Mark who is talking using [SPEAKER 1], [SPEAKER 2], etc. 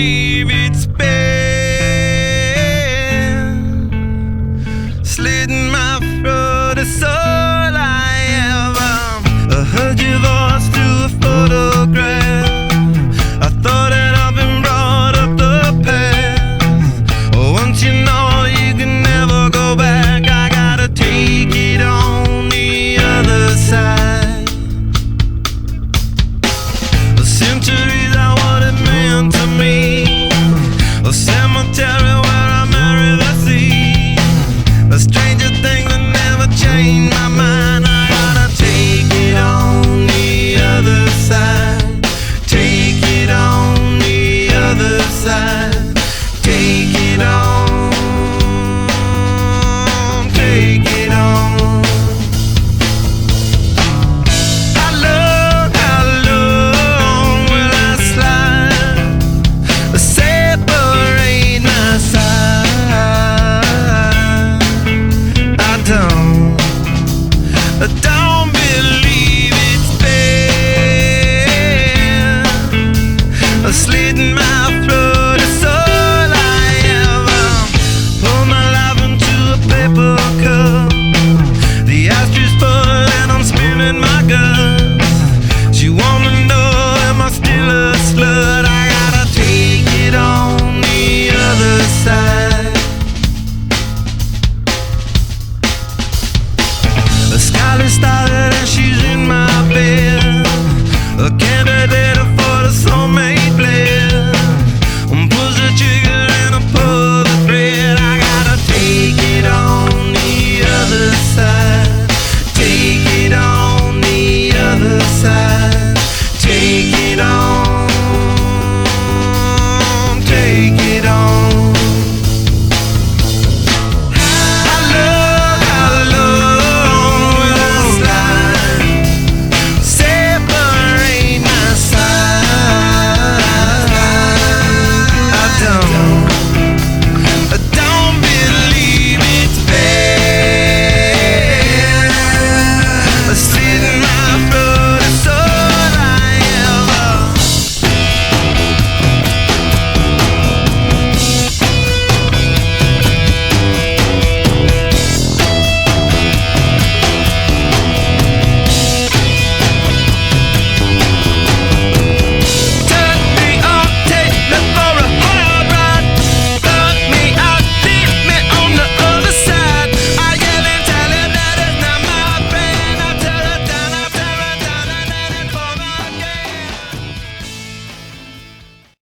[SPEAKER 1] believe it's been slitting my throat. It's all I ever. I heard your voice through a photograph. I thought that I've been brought up the past. Once you know you can never go back, I gotta take it on the other side. The centuries are what it meant to me. A cemetery where I marry the sea. A stranger thing that never changed my mind. I gotta take it on the other side. Take it on the other side. Take it on. Take it on. How long will I slide? Separate my side. I don't believe it's been slitting my throat. It's all I ever. Pour my life into a paper cup. The ashtray full and I'm spilling my guts. She wanna know, am I still a slut? I gotta take it on the other side. The skylight started and she's in my bed. A candidate for the soulmate play.